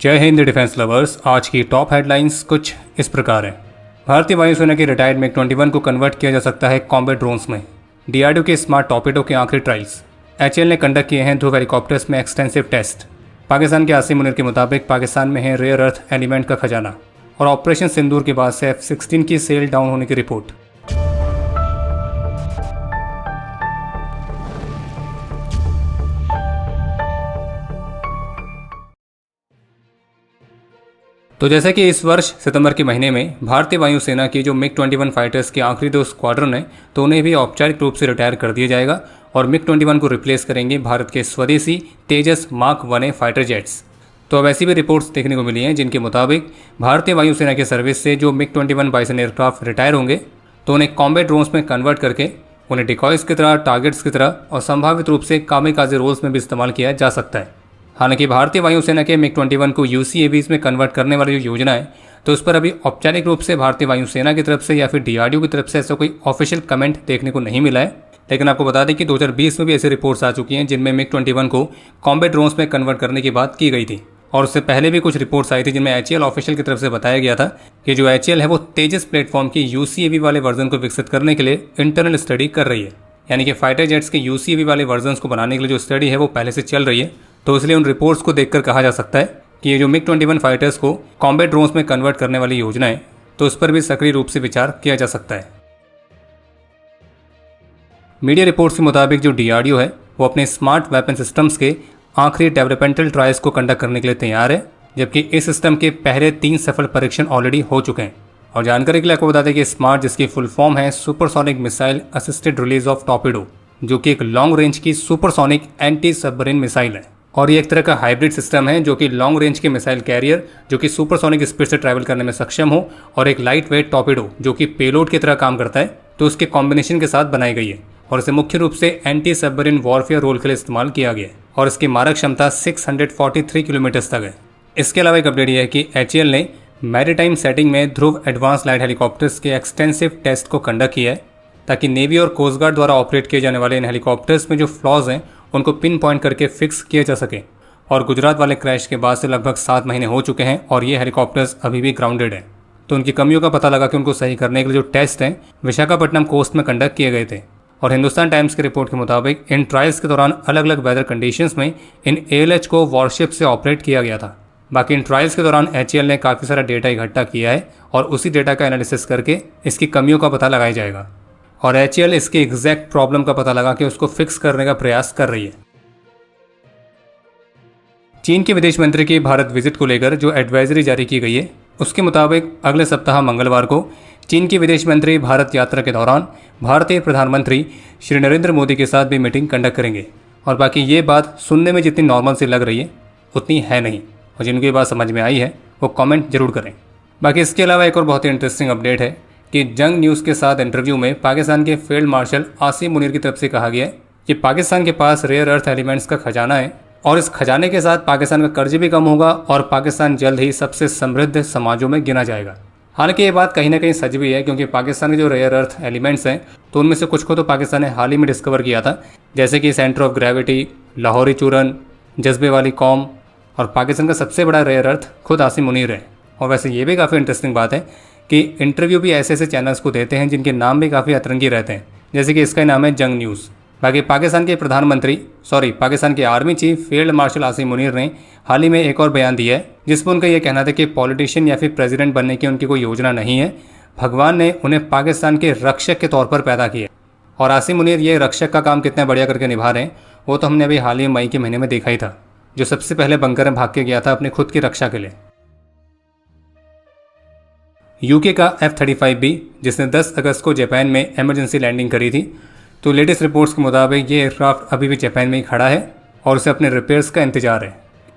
जय Hind defence lovers. आज की टॉप हेडलाइंस कुछ इस प्रकार हैं। भारतीय वायुसेना के रिटायर्ड MiG-21 को कन्वर्ट किया जा सकता है कॉम्बैट ड्रोन्स में। DRDO के स्मार्ट टॉर्पेडो के आखिरी ट्रायल्स। HAL ने कंडक्ट किए हैं ध्रुव हेलीकॉप्टर्स में एक्सटेंसिव टेस्ट। पाकिस्तान के आसिम मुनीर के मुताबिक पाकिस्तान में है रेयर अर्थ एलिमेंट का खजाना। और ऑपरेशन सिंदूर के बाद से F-16 की सेल डाउन होने की रिपोर्ट। तो जैसे कि इस वर्ष सितंबर के महीने में भारतीय वायुसेना की जो MiG-21 फाइटर्स के आखिरी 2 स्क्वाड्रन हैं तो उन्हें भी औपचारिक रूप से रिटायर कर दिया जाएगा और MiG-21 को रिप्लेस करेंगे भारत के स्वदेशी तेजस मार्क 1A फाइटर जेट्स। तो अब ऐसी भी रिपोर्ट्स देखने को मिली हैं जिनके मुताबिक भारतीय वायुसेना के सर्विस से जो MiG-21 बाइसन एयरक्राफ्ट रिटायर होंगे तो उन्हें कॉम्बैट ड्रोन्स में कन्वर्ट करके उन्हें डिकॉयज की तरह, टारगेट्स की तरह और संभावित रूप से कामिकाज़े रोल्स में भी इस्तेमाल किया जा सकता है। हालांकि भारतीय वायुसेना के MiG-21 को UCAVs में कन्वर्ट करने वाली जो योजना है तो उस पर अभी औपचारिक रूप से भारतीय वायुसेना की तरफ से या फिर DRDO की तरफ से ऐसा कोई ऑफिशियल कमेंट देखने को नहीं मिला है। लेकिन आपको बता दें कि 2020 में भी ऐसी रिपोर्ट्स आ चुकी हैं जिनमें MiG-21 को कॉम्बैट ड्रोन्स में कन्वर्ट करने की बात की गई थी। और उससे पहले भी कुछ रिपोर्ट्स आई थी जिनमें HAL ऑफिशियल की तरफ से बताया गया था कि जो HAL है वो तेजस प्लेटफॉर्म की UCAV वाले वर्जन को विकसित करने के लिए इंटरनल स्टडी कर रही है। यानी कि फाइटर जेट्स के UCAV वाले वर्जन को बनाने के लिए जो स्टडी है वो पहले से चल रही है। तो इसलिए उन रिपोर्ट्स को देखकर कहा जा सकता है कि ये जो MiG-21 फाइटर्स को कॉम्बैट ड्रोन्स में कन्वर्ट करने वाली योजना है तो उस पर भी सक्रिय रूप से विचार किया जा सकता है। मीडिया रिपोर्ट्स के मुताबिक जो DRDO है वो अपने स्मार्ट वेपन सिस्टम्स के आखिरी डेवलपमेंटल ट्रायल्स को कंडक्ट करने के लिए तैयार है, जबकि इस सिस्टम के पहले 3 सफल परीक्षण ऑलरेडी हो चुके हैं। और जानकारी के लिए आपको बता दें कि स्मार्ट, जिसकी फुल फॉर्म है supersonic missile assisted release of torpedo, जो कि एक लॉन्ग रेंज की सुपरसोनिक एंटी सबमरीन मिसाइल है। और ये एक तरह का हाइब्रिड सिस्टम है जो कि लॉन्ग रेंज के मिसाइल कैरियर जो कि सुपरसोनिक स्पीड से ट्रैवल करने में सक्षम हो और एक लाइट वेट टॉर्पेडो जो कि पेलोड की तरह काम करता है, तो उसके कॉम्बिनेशन के साथ बनाई गई है। और इसे मुख्य रूप से एंटी सबमरीन वॉरफेयर रोल के लिए इस्तेमाल किया गया है और इसकी मारक क्षमता 643 किलोमीटर तक है। इसके अलावा एक अपडेट यह है कि HAL ने मैरीटाइम सेटिंग में ध्रुव एडवांस लाइट हेलीकॉप्टर्स के एक्सटेंसिव टेस्ट को कंडक्ट किया है ताकि नेवी और कोस्ट गार्ड द्वारा ऑपरेट किए जाने वाले इन हेलीकॉप्टर्स में जो फ्लॉज हैं उनको पिन पॉइंट करके फिक्स किया जा सके। और गुजरात वाले क्रैश के बाद से लगभग 7 महीने हो चुके हैं और ये हेलीकॉप्टर्स अभी भी ग्राउंडेड हैं। तो उनकी कमियों का पता लगा कि उनको सही करने के लिए जो टेस्ट हैं विशाखापट्टनम कोस्ट में कंडक्ट किए गए थे। और हिंदुस्तान टाइम्स की रिपोर्ट के मुताबिक इन ट्रायल्स के दौरान अलग अलग वेदर कंडीशंस में इन ALH को वॉरशिप से ऑपरेट किया गया था। बाकी इन ट्रायल्स के दौरान HAL ने काफ़ी सारा डेटा इकट्ठा किया है और उसी डेटा का एनालिसिस करके इसकी कमियों का पता लगाया जाएगा। और HAL इसकी एग्जैक्ट प्रॉब्लम का पता लगा के उसको फिक्स करने का प्रयास कर रही है। चीन के विदेश मंत्री की भारत विजिट को लेकर जो एडवाइजरी जारी की गई है उसके मुताबिक अगले सप्ताह मंगलवार को चीन के विदेश मंत्री भारत यात्रा के दौरान भारतीय प्रधानमंत्री श्री नरेंद्र मोदी के साथ भी मीटिंग कंडक्ट करेंगे। और बाकी ये बात सुनने में जितनी नॉर्मल सी लग रही है उतनी है नहीं, और जिनको ये बात समझ में आई है वो कमेंट जरूर करें। बाकी इसके अलावा एक और बहुत ही इंटरेस्टिंग अपडेट है कि जंग न्यूज़ के साथ इंटरव्यू में पाकिस्तान के फील्ड मार्शल आसिम मुनीर की तरफ से कहा गया है कि पाकिस्तान के पास रेयर अर्थ एलिमेंट्स का खजाना है और इस खजाने के साथ पाकिस्तान का कर्ज भी कम होगा और पाकिस्तान जल्द ही सबसे समृद्ध समाजों में गिना जाएगा। हालांकि ये बात कहीं ना कहीं सच भी है, क्योंकि पाकिस्तान के जो रेयर अर्थ एलिमेंट्स हैं तो उनमें से कुछ को तो पाकिस्तान ने हाल ही में डिस्कवर किया था, जैसे कि सेंटर ऑफ ग्रेविटी, लाहौरी चूरन, जज्बे वाली कौम। और पाकिस्तान का सबसे बड़ा रेयर अर्थ खुद आसिम मुनीर है। और वैसे ये भी काफ़ी इंटरेस्टिंग बात है कि इंटरव्यू भी ऐसे ऐसे चैनल्स को देते हैं जिनके नाम भी काफ़ी अतरंगी रहते हैं, जैसे कि इसका नाम है जंग न्यूज़। बाकी पाकिस्तान के army chief field marshal Asim Munir ने हाल ही में एक और बयान दिया है जिसमें उनका यह कहना था कि पॉलिटिशियन या फिर प्रेसिडेंट बनने की उनकी कोई योजना नहीं है। भगवान ने उन्हें पाकिस्तान के रक्षक के तौर पर पैदा किया। और आसिम मुनीर ये रक्षक का काम कितना बढ़िया करके निभा रहे हैं वो तो हमने अभी हाल ही मई के महीने में देखा ही था, जो सबसे पहले बंकर में भाग के गया था अपने खुद की रक्षा के लिए। यूके का F-35B जिसने 10 अगस्त को जापान में इमरजेंसी लैंडिंग करी थी, तो लेटेस्ट रिपोर्ट्स के मुताबिक ये एयरक्राफ्ट अभी भी जापान में ही खड़ा है और उसे अपने रिपेयर्स का इंतजार है।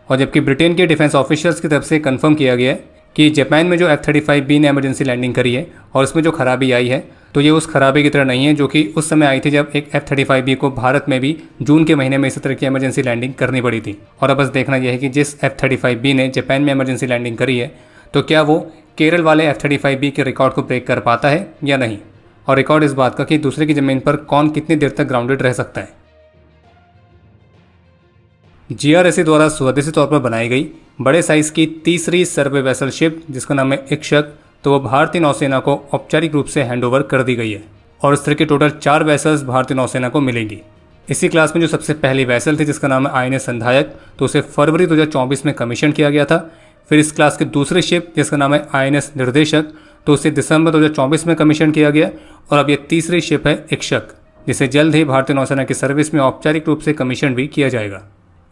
और जबकि ब्रिटेन के डिफेंस ऑफिशियल्स की तरफ से कंफर्म किया गया है कि जापान में जो F-35B ने इमरजेंसी लैंडिंग करी है और इसमें जो खराबी आई है तो ये उस खराबी की तरह नहीं है जो कि उस समय आई थी जब एक F-35B को भारत में भी जून के महीने में इसी तरह की इमरजेंसी लैंडिंग करनी पड़ी थी। और अब बस देखना यह है कि जिस F-35B ने जापान में इमरजेंसी लैंडिंग करी है तो क्या वो केरल वाले F-35B के रिकॉर्ड को ब्रेक कर पाता है या नहीं। और रिकॉर्ड इस बात का कि दूसरे की ज़मीन पर कौन कितनी देर तक ग्राउंडेड रह सकता है। GRSA द्वारा स्वदेशी तौर पर बनाई गई बड़े साइज की तीसरी सर्वे वेसल शिप जिसका नाम है इक्षक, तो वो भारतीय नौसेना को औपचारिक रूप से हैंडओवर कर दी गई है और इस तरह की टोटल 4 वेसल्स भारतीय नौसेना को मिलेंगी। इसी क्लास में जो सबसे पहली वेसल थी जिसका नाम है INS संधायक, तो उसे फरवरी 2024 में कमीशन किया गया था। फिर इस क्लास की दूसरी शिप जिसका नाम है INS निर्देशक, तो उसे दिसंबर 2024 में कमीशन किया गया। और अब ये तीसरी शिप है इक्षक, जिसे जल्द ही भारतीय नौसेना की सर्विस में औपचारिक रूप से कमीशन भी किया जाएगा।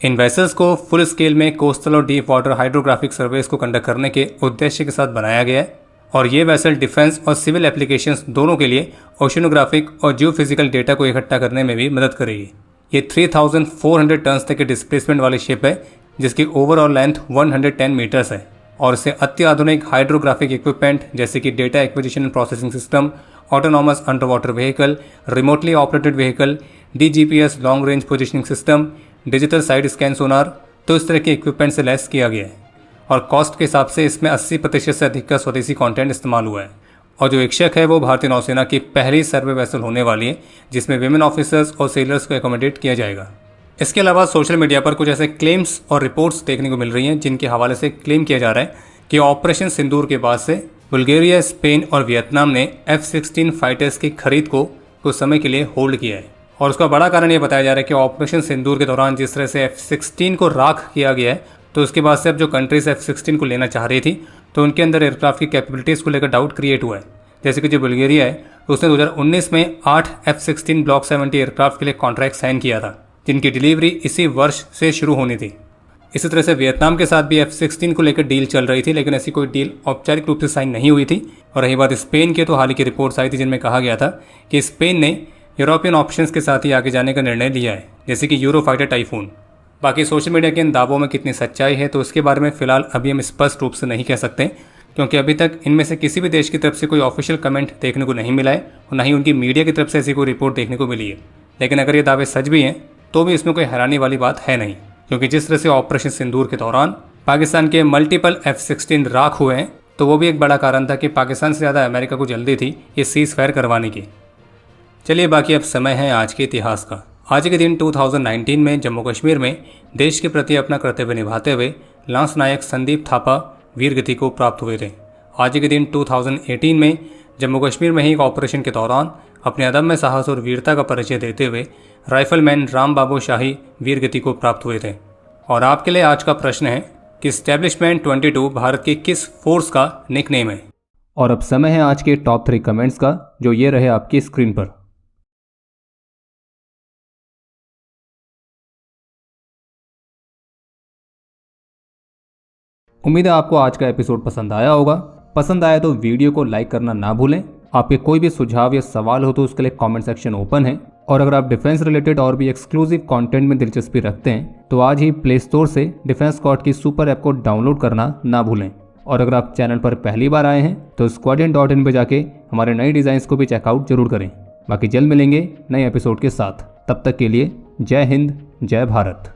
इन वेसल्स को फुल स्केल में कोस्टल और डीप वाटर हाइड्रोग्राफिक सर्वेस को कंडक्ट करने के उद्देश्य के साथ बनाया गया है और ये वेसल डिफेंस और सिविल एप्लीकेशंस दोनों के लिए ओशनोग्राफिक और जियोफिजिकल डेटा को इकट्ठा करने में भी मदद करेगी। ये 3400 टन्स तक के डिस्प्लेसमेंट वाली शिप है जिसकी ओवरऑल लेंथ 110 मीटर्स है और इसे अत्याधुनिक हाइड्रोग्राफिक इक्विपमेंट जैसे कि data acquisition and processing system, autonomous underwater vehicle, remotely operated vehicle, DGPS long range positioning system, digital side scan sonar, तो इस तरह के इक्विपमेंट से लैस किया गया है और कॉस्ट के हिसाब से इसमें 80% से अधिक का स्वदेशी कंटेंट इस्तेमाल हुआ है। और जो इक्षक है वो भारतीय नौसेना की पहली सर्वे वेसल होने वाली है जिसमें विमेन ऑफिसर्स और सेलर्स को एकोमोडेट किया जाएगा। इसके अलावा सोशल मीडिया पर कुछ ऐसे क्लेम्स और रिपोर्ट्स देखने को मिल रही हैं जिनके हवाले से क्लेम किया जा रहा है कि ऑपरेशन सिंदूर के बाद से बुल्गारिया, स्पेन और वियतनाम ने F-16 फाइटर्स की खरीद को कुछ समय के लिए होल्ड किया है। और उसका बड़ा कारण ये बताया जा रहा है कि ऑपरेशन सिंदूर के दौरान जिस तरह से F-16 को राख किया गया है, तो उसके बाद से अब जो कंट्रीज F-16 को लेना चाह रही थी तो उनके अंदर एयरक्राफ्ट की कैपेबिलिटीज़ को लेकर डाउट क्रिएट हुआ है। जैसे कि जो बुल्गारिया है तो उसने 2019 में 8 F-16 ब्लॉक 70 एयरक्राफ्ट के लिए कॉन्ट्रैक्ट साइन किया था जिनकी डिलीवरी इसी वर्ष से शुरू होनी थी। इसी तरह से वियतनाम के साथ भी F-16 को लेकर डील चल रही थी लेकिन ऐसी कोई डील औपचारिक रूप से साइन नहीं हुई थी। और रही बात स्पेन की, तो हाल ही की रिपोर्ट्स आई थी जिनमें कहा गया था कि स्पेन ने यूरोपियन ऑप्शंस के साथ ही आगे जाने का निर्णय लिया है, जैसे कि यूरो फाइटर टाइफून। बाकी सोशल मीडिया के इन दावों में कितनी सच्चाई है तो उसके बारे में फिलहाल अभी हम स्पष्ट रूप से नहीं कह सकते क्योंकि अभी तक इनमें से किसी भी देश की तरफ से कोई ऑफिशियल कमेंट देखने को नहीं मिला है और न ही उनकी मीडिया की तरफ से ऐसी कोई रिपोर्ट देखने को मिली है। लेकिन अगर ये दावे सच भी हैं तो भी इसमें कोई हैरानी वाली बात है नहीं, क्योंकि जिस तरह से ऑपरेशन सिंदूर के दौरान पाकिस्तान के मल्टीपल F-16 राख हुए हैं तो वो भी एक बड़ा कारण था कि पाकिस्तान से ज़्यादा अमेरिका को जल्दी थी ये सीज फायर करवाने की। चलिए बाकी अब समय है आज के इतिहास का। आज के दिन 2019 में जम्मू कश्मीर में देश के प्रति अपना कर्तव्य निभाते हुए लांस नायक संदीप थापा वीर गति को प्राप्त हुए थे। आज के दिन 2018 में जम्मू कश्मीर में ही एक ऑपरेशन के दौरान अपने अदम्य साहस और वीरता का परिचय देते हुए राइफलमैन राम बाबू शाही वीर गति को प्राप्त हुए थे। और आपके लिए आज का प्रश्न है कि एस्टेब्लिशमेंट 22 भारत की किस फोर्स का निकनेम है। और अब समय है आज के टॉप 3 कमेंट्स का, जो ये रहे आपकी स्क्रीन पर। उम्मीद है आपको आज का एपिसोड पसंद आया होगा। पसंद आया तो वीडियो को लाइक करना ना भूलें। आपके कोई भी सुझाव या सवाल हो तो उसके लिए कमेंट सेक्शन ओपन है। और अगर आप डिफेंस रिलेटेड और भी एक्सक्लूसिव कंटेंट में दिलचस्पी रखते हैं तो आज ही प्ले स्टोर से डिफेंस स्क्वाड की सुपर ऐप को डाउनलोड करना ना भूलें। और अगर आप चैनल पर पहली बार आए हैं तो squadron.in पे जाके हमारे नए डिज़ाइंस को भी चेकआउट जरूर करें। बाकी जल्द मिलेंगे नए एपिसोड के साथ। तब तक के लिए जय हिंद, जय भारत।